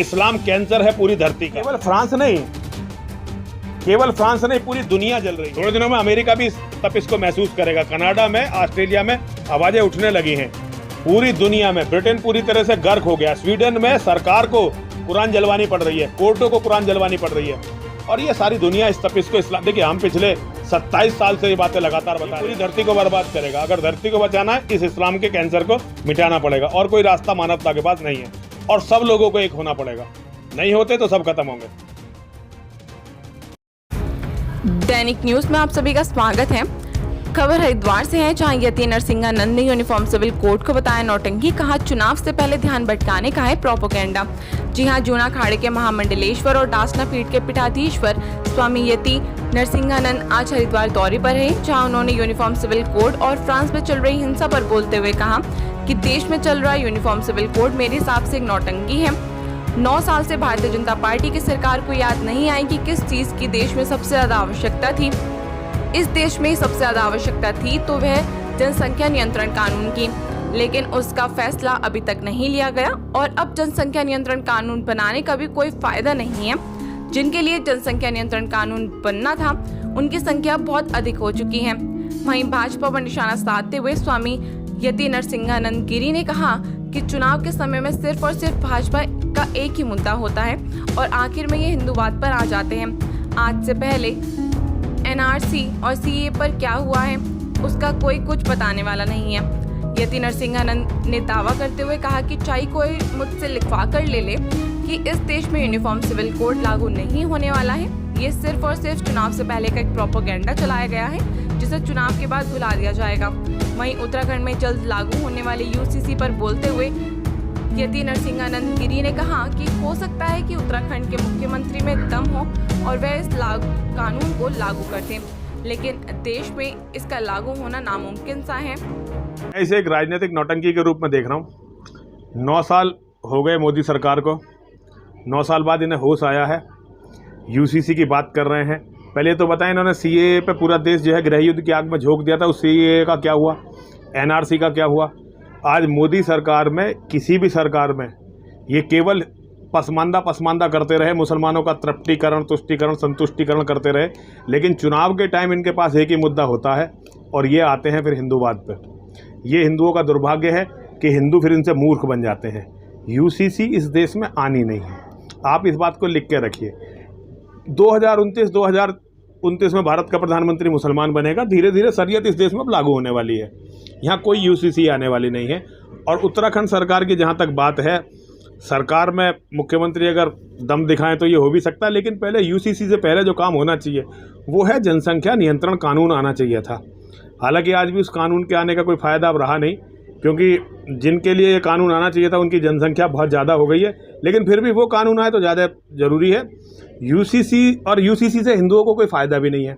इस्लाम cancer है पूरी धरती का। केवल फ्रांस नहीं पूरी दुनिया जल रही है। थोड़े दिनों में अमेरिका भी तब इसको महसूस करेगा। कनाडा में, ऑस्ट्रेलिया में आवाजें उठने लगी हैं। पूरी दुनिया में, ब्रिटेन पूरी तरह से गर्क हो गया। स्वीडन में सरकार को कुरान जलवानी पड़ रही है, कोर्टों को कुरान जलवानी पड़ रही है। और ये सारी दुनिया इस तपिश को इस्लाम, देखिए हम पिछले 27 साल से ये बातें लगातार बता रहे हैं। पूरी धरती को बर्बाद करेगा। अगर धरती को बचाना है, इस इस्लाम के कैंसर को मिटाना पड़ेगा और कोई रास्ता मानवता के पास नहीं है। और सब लोगों को एक होना पड़ेगा। नहीं होते तो सब खत्म होंगे। दैनिक न्यूज में आप सभी का स्वागत है। खबर हरिद्वार से है, जहां यति नरसिंहानंद ने यूनिफॉर्म सिविल कोड को बताया नौटंकी, कहा चुनाव से पहले ध्यान भटकाने का है प्रोपोगेंडा। जी हां, जूना अखाड़े के महामंडलेश्वर और डासना पीठ के पीठाधीश्वर स्वामी यति नरसिंहानंद आज हरिद्वार दौरे पर है, जहां उन्होंने यूनिफॉर्म सिविल कोड और फ्रांस में चल रही हिंसा पर बोलते हुए कहा कि देश में चल रहा यूनिफॉर्म सिविल कोड मेरे हिसाब से एक नौटंकी है। 9 साल से भारतीय जनता पार्टी की सरकार को याद नहीं आई कि किस चीज की देश में सबसे ज्यादा आवश्यकता थी। इस देश में सबसे ज्यादा आवश्यकता थी तो वह जनसंख्या नियंत्रण कानून की, लेकिन उसका फैसला अभी तक नहीं लिया गया और अब जनसंख्या नियंत्रण कानून बनाने का भी कोई फायदा नहीं है। जिनके लिए जनसंख्या नियंत्रण कानून बनना था, उनकी संख्या बहुत अधिक हो चुकी है। वहीं भाजपा पर निशाना साधते हुए स्वामी यति नरसिंहानंद गिरी ने कहा कि चुनाव के समय में सिर्फ और सिर्फ भाजपा का एक ही मुद्दा होता है और आखिर में ये हिंदूवाद पर आ जाते हैं। आज से पहले एनआरसी और सीए पर क्या हुआ है उसका कोई कुछ बताने वाला नहीं है। यति नरसिंहानंद ने दावा करते हुए कहा कि चाहे कोई मुझसे लिखवा कर ले ले कि इस देश में यूनिफॉर्म सिविल कोड लागू नहीं होने वाला है। ये सिर्फ और सिर्फ चुनाव से पहले का एक प्रोपोगेंडा चलाया गया है, जिसे चुनाव के बाद भुला दिया जाएगा। वहीं उत्तराखंड में जल्द लागू होने वाले यूसीसी पर बोलते हुए यति नरसिंहानंद गिरी ने कहा कि हो सकता है कि उत्तराखंड के मुख्यमंत्री में दम हो और वह इस कानून को लागू कर दें, लेकिन देश में इसका लागू होना नामुमकिन सा है। मैं इसे एक राजनीतिक नौटंकी के रूप में देख रहा हूँ। 9 साल हो गए मोदी सरकार को। 9 साल बाद इन्हें होश आया है। यूसीसी की बात कर रहे हैं। पहले तो बताएं, इन्होंने सीए पे पूरा देश जो है गृह युद्ध की आग में झोंक दिया था। उस सीए का क्या हुआ, एनआरसी का क्या हुआ। आज मोदी सरकार में, किसी भी सरकार में, ये केवल पसमानदा करते रहे, मुसलमानों का तृप्तिकरण, तुष्टिकरण, संतुष्टिकरण करते रहे। लेकिन चुनाव के टाइम इनके पास एक ही मुद्दा होता है और ये आते हैं फिर हिंदूवाद पे। ये हिंदुओं का दुर्भाग्य है कि हिंदू फिर इनसे मूर्ख बन जाते हैं। यूसीसी इस देश में आनी नहीं है। आप इस बात को लिख के रखिए। 2029 में भारत का प्रधानमंत्री मुसलमान बनेगा। धीरे धीरे शरीयत इस देश में अब लागू होने वाली है। यहाँ कोई यूसीसी आने वाली नहीं है। और उत्तराखंड सरकार की जहाँ तक बात है, सरकार में मुख्यमंत्री अगर दम दिखाएं तो ये हो भी सकता है, लेकिन पहले यूसीसी से पहले जो काम होना चाहिए वो है जनसंख्या नियंत्रण कानून आना चाहिए था। हालांकि आज भी उस कानून के आने का कोई फ़ायदा अब रहा नहीं, क्योंकि जिनके लिए ये कानून आना चाहिए था उनकी जनसंख्या बहुत ज़्यादा हो गई है। लेकिन फिर भी वो कानून आए तो ज़्यादा ज़रूरी है। यूसीसी से हिंदुओं को कोई फ़ायदा भी नहीं है।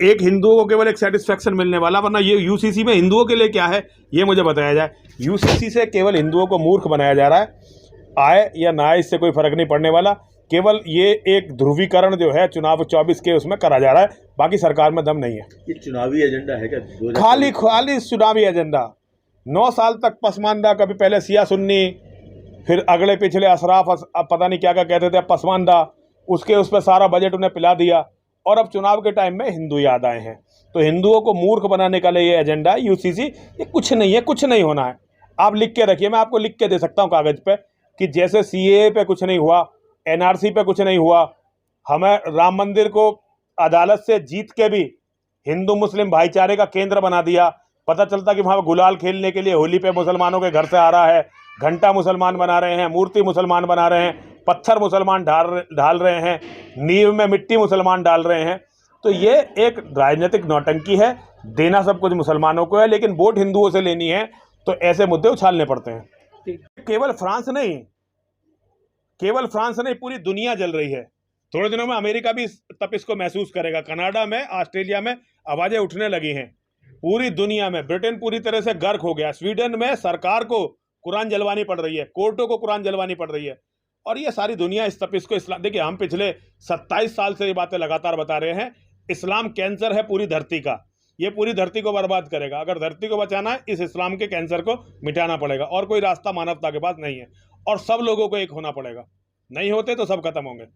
एक हिंदुओं को केवल एक सेटिस्फैक्शन मिलने वाला, वरना ये यूसीसी में हिंदुओं के लिए क्या है ये मुझे बताया जाए। यूसीसी से केवल हिंदुओं को मूर्ख बनाया जा रहा है। आए या ना आए इससे कोई फ़र्क नहीं पड़ने वाला। केवल ये एक ध्रुवीकरण जो है चुनाव 24 के उसमें करा जा रहा है। बाकी सरकार में दम नहीं है। ये चुनावी एजेंडा है क्या? खाली चुनावी एजेंडा। 9 साल तक पसमानदा, कभी पहले सिया सुन्नी, फिर अगले पिछले अशराफ, अब पता नहीं क्या क्या कहते थे, पसमानदा, उसके उस पर सारा बजट उन्हें पिला दिया। और अब चुनाव के टाइम में हिंदू याद आए हैं। तो हिंदुओं को मूर्ख बनाने का लिए ये एजेंडा है यूसीसी। ये कुछ नहीं है, कुछ नहीं होना है। आप लिख के रखिए, मैं आपको लिख के दे सकता हूँ कागज़ पे कि जैसे सीए पे कुछ नहीं हुआ, एनआरसी पे कुछ नहीं हुआ, हमें राम मंदिर को अदालत से जीत के भी हिंदू मुस्लिम भाईचारे का केंद्र बना दिया। पता चलता कि वहाँ गुलाल खेलने के लिए होली पे मुसलमानों के घर से आ रहा है, घंटा मुसलमान बना रहे हैं, मूर्ति मुसलमान बना रहे हैं, पत्थर मुसलमान ढाल रहे हैं, नींव में मिट्टी मुसलमान डाल रहे हैं। तो ये एक राजनीतिक नौटंकी है। देना सब कुछ मुसलमानों को है, लेकिन वोट हिंदुओं से लेनी है तो ऐसे मुद्दे उछालने पड़ते हैं। केवल फ्रांस नहीं पूरी दुनिया जल रही है। थोड़े दिनों में अमेरिका भी तब इसको महसूस करेगा। कनाडा में, ऑस्ट्रेलिया में आवाजें उठने लगी हैं। पूरी दुनिया में, ब्रिटेन पूरी तरह से गर्क हो गया। स्वीडन में सरकार को कुरान जलवानी पड़ रही है, कोर्टों को कुरान जलवानी पड़ रही है। और ये सारी दुनिया इस तपिश को इस्लाम, देखिए हम पिछले 27 साल से ये बातें लगातार बता रहे हैं। इस्लाम कैंसर है पूरी धरती का। ये पूरी धरती को बर्बाद करेगा। अगर धरती को बचाना है, इस इस्लाम के कैंसर को मिटाना पड़ेगा और कोई रास्ता मानवता के पास नहीं है। और सब लोगों को एक होना पड़ेगा, नहीं होते तो सब खत्म होंगे।